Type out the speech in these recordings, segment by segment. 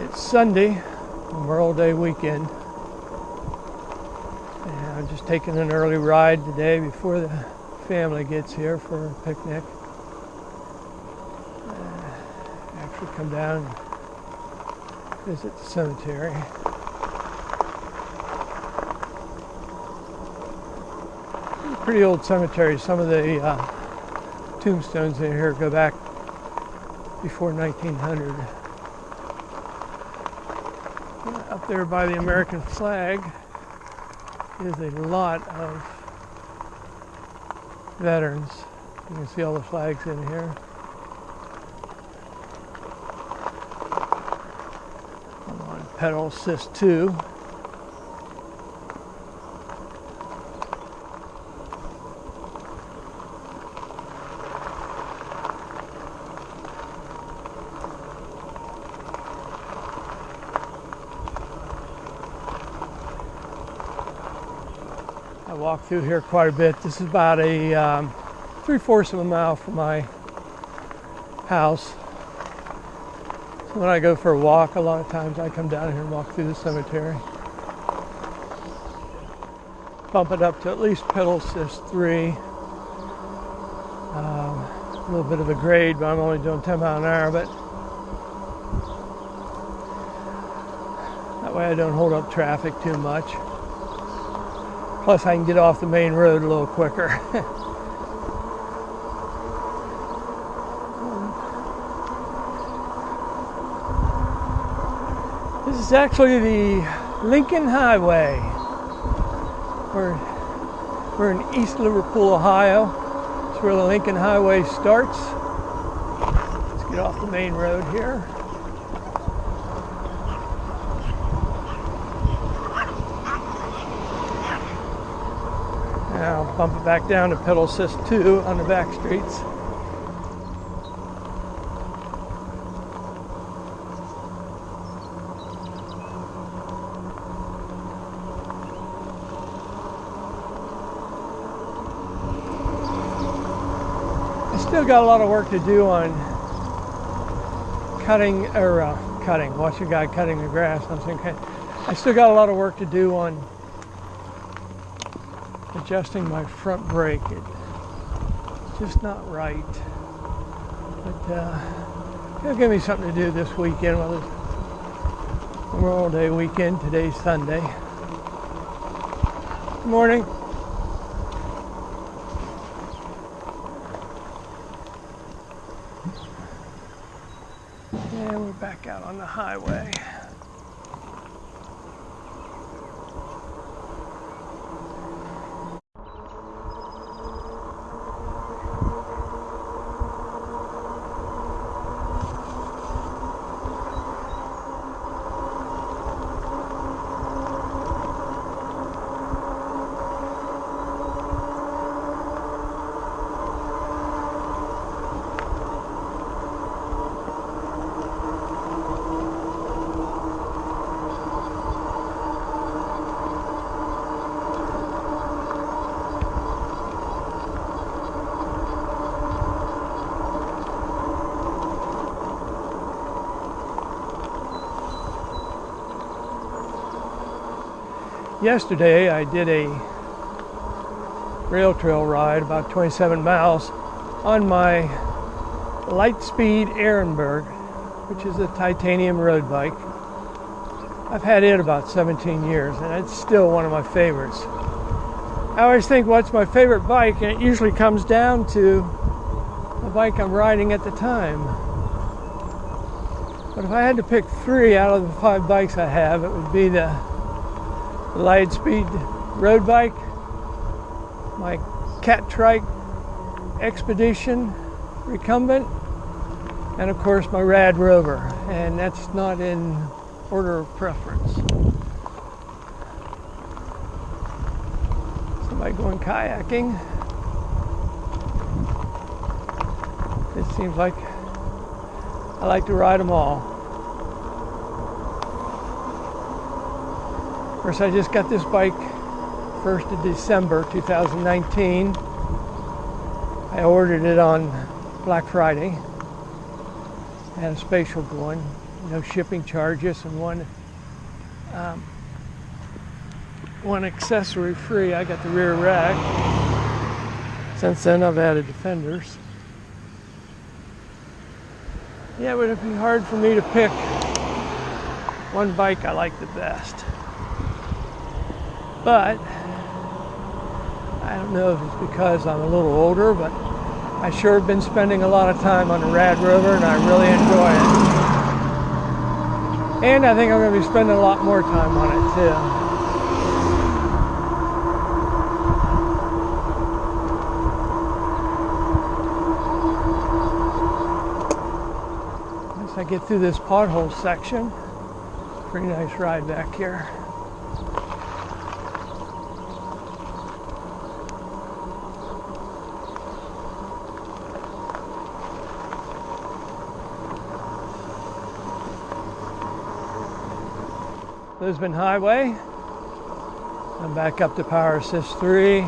It's Sunday, Memorial Day weekend, and I'm just taking an early ride today before the family gets here for a picnic. Actually come down and visit the cemetery. Pretty old cemetery. Some of the tombstones in here go back before 1900. Up there by the American flag is a lot of veterans. You can see all the flags in here. I'm on pedal assist 2. I walk through here quite a bit. This is about a 3/4 of a mile from my house. So when I go for a walk, a lot of times I come down here and walk through the cemetery. Bump it up to at least pedal assist 3. A little bit of a grade, but I'm only doing 10 miles an hour. But that way I don't hold up traffic too much. Plus, I can get off the main road a little quicker. This is actually the Lincoln Highway. We're in East Liverpool, Ohio. It's where the Lincoln Highway starts. Let's get off the main road here. Now bump it back down to pedal assist 2 on the back streets. I still got a lot of work to do on cutting, watch a guy cutting the grass. I still got a lot of work to do on adjusting my front brake. It's just not right. But it'll give me something to do this weekend. Well, it's Memorial Day weekend. Today's Sunday. Good morning. And we're back out on the highway. Yesterday I did a rail trail ride about 27 miles on my Lightspeed Ehrenberg, which is a titanium road bike. I've had it about 17 years and it's still one of my favorites. I always think what's my favorite bike, and it usually comes down to the bike I'm riding at the time. But if I had to pick 3 out of the 5 bikes I have, it would be the Lightspeed road bike, my Cat Trike Expedition recumbent, and of course my Rad Rover. And that's not in order of preference. Somebody going kayaking. It seems like I like to ride them all. Of course, I just got this bike 1st of December 2019. I ordered it on Black Friday. I had a spatial going. no shipping charges, and one accessory free. I got the rear rack. Since then I've added defenders. Yeah, it would be hard for me to pick one bike I like the best. But I don't know if it's because I'm a little older, but I sure have been spending a lot of time on the Rad Rover, and I really enjoy it. And I think I'm going to be spending a lot more time on it too. Once I get through this pothole section, pretty nice ride back here. Lisbon Highway. I'm back up to Power Assist 3.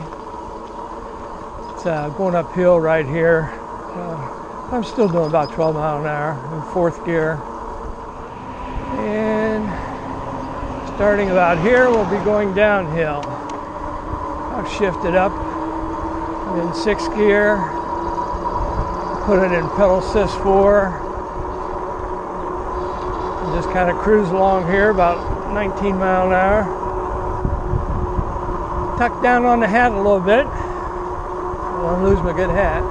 It's going uphill right here. I'm still doing about 12 miles an hour in fourth gear. And starting about here, we'll be going downhill. I've shifted up. I'm in sixth gear. Put it in pedal assist 4. And just kind of cruise along here about 19 miles an hour. Tuck down on the hat a little bit. I don't want to lose my good hat.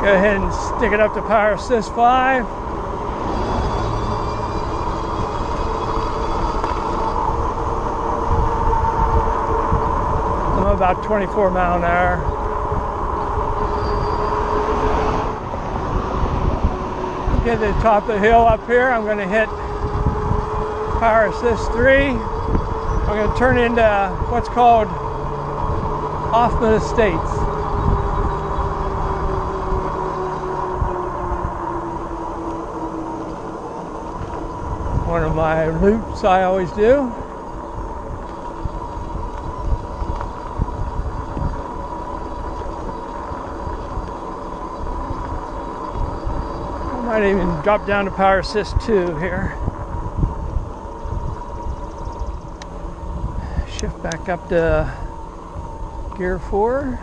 Go ahead and stick it up to Power Assist 5. I'm about 24 miles an hour. Get to the top of the hill up here. I'm going to hit Power Assist 3. I'm going to turn into what's called Hoffman Estates. One of my loops I always do. I might even drop down to Power Assist 2 here. Shift back up to gear 4.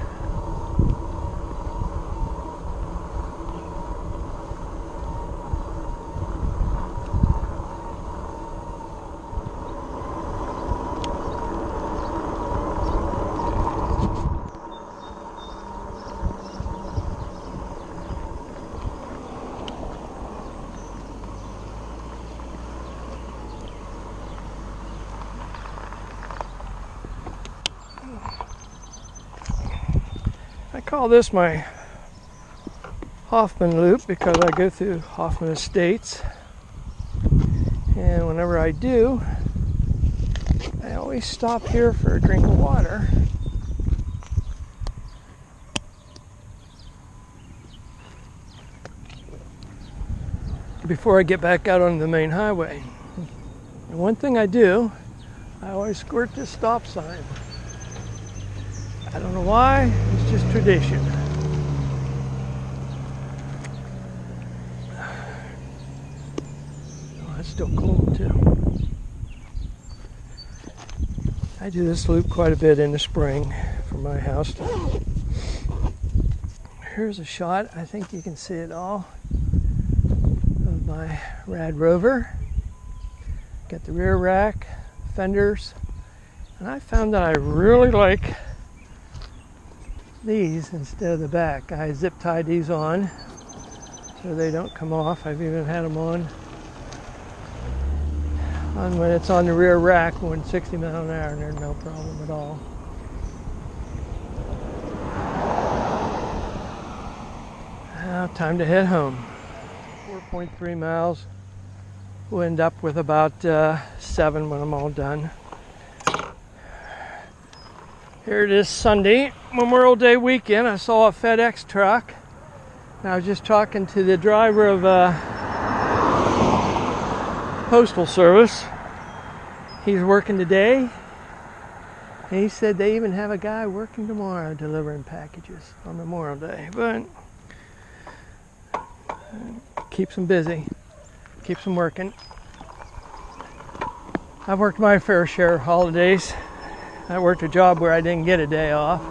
I call this my Hoffman loop because I go through Hoffman Estates, and whenever I do, I always stop here for a drink of water. Before I get back out on the main highway. And one thing I do, I always squirt this stop sign. I don't know why, it's just tradition. Oh, it's still cold too. I do this loop quite a bit in the spring from my house. Here's a shot, I think you can see it all, of my Rad Rover. Got the rear rack, fenders, and I found that I really like these instead of the back. I zip tied these on so they don't come off. I've even had them on when it's on the rear rack going 60 miles an hour, and there's no problem at all. Now time to head home. 4.3 miles. We'll end up with about 7 when I'm all done. Here it is Sunday, Memorial Day weekend. I saw a FedEx truck I was just talking to the driver of Postal Service. He's working today, and he said they even have a guy working tomorrow delivering packages on Memorial Day. But keeps them busy, keeps them working. I've worked my fair share of holidays. I worked a job where I didn't get a day off.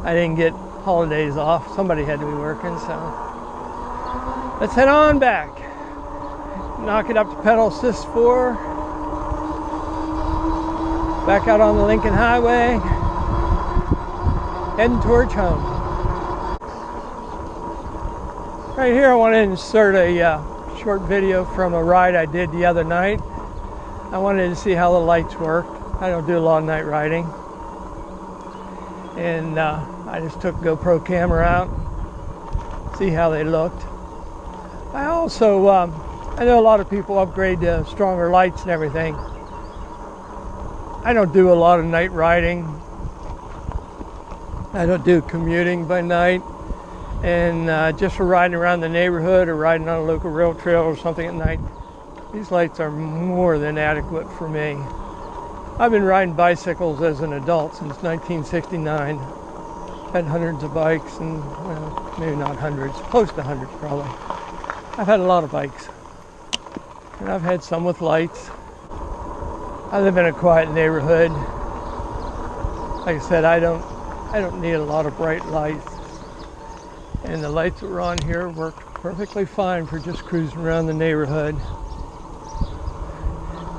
I didn't get holidays off. Somebody had to be working, so let's head on back. Knock it up to pedal assist 4. Back out on the Lincoln Highway, heading towards home. Right here I want to insert a short video from a ride I did the other night. I wanted to see how the lights work. I don't do a lot of night riding. And I just took GoPro camera out, see how they looked. I also, I know a lot of people upgrade to stronger lights and everything. I don't do a lot of night riding. I don't do commuting by night. And just for riding around the neighborhood or riding on a local rail trail or something at night, these lights are more than adequate for me. I've been riding bicycles as an adult since 1969. Had hundreds of bikes, and well, maybe not hundreds, close to hundreds probably. I've had a lot of bikes, and I've had some with lights. I live in a quiet neighborhood. Like I said, I don't need a lot of bright lights, and the lights that were on here worked perfectly fine for just cruising around the neighborhood.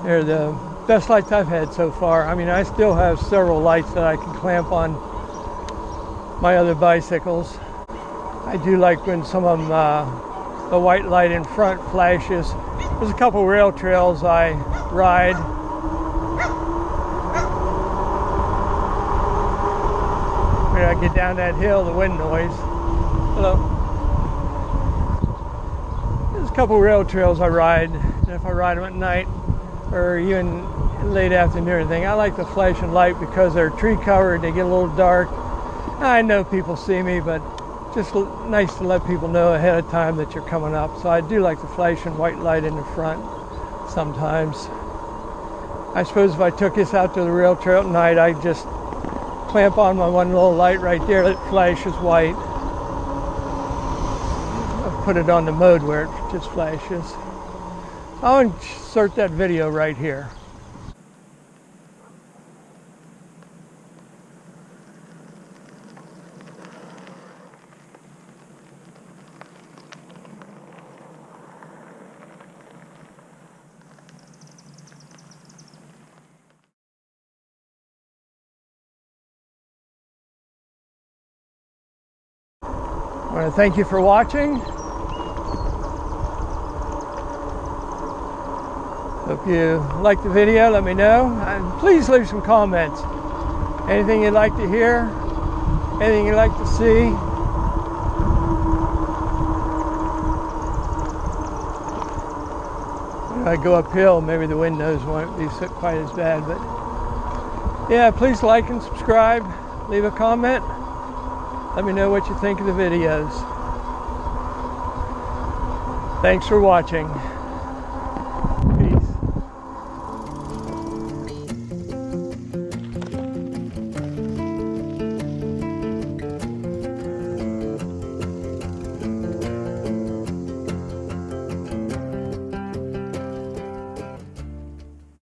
They're the best lights I've had so far. I mean, I still have several lights that I can clamp on my other bicycles. I do like when some of them, the white light in front flashes. There's a couple rail trails I ride. When I get down that hill, the wind noise. Hello. There's a couple rail trails I ride, and if I ride them at night or even late afternoon thing, I like the flashing light because they're tree covered, they get a little dark. I know people see me, but just nice to let people know ahead of time that you're coming up. So I do like the flashing white light in the front sometimes. I suppose if I took this out to the rail trail at night, I'd just clamp on my one little light right there that flashes white. I'll put it on the mode where it just flashes. I'll insert that video right here. I want to thank you for watching. Hope you liked the video. Let me know. And please leave some comments. Anything you'd like to hear, anything you'd like to see. When I go uphill, maybe the windows won't be quite as bad. But yeah, please like and subscribe. Leave a comment. Let me know what you think of the videos. Thanks for watching.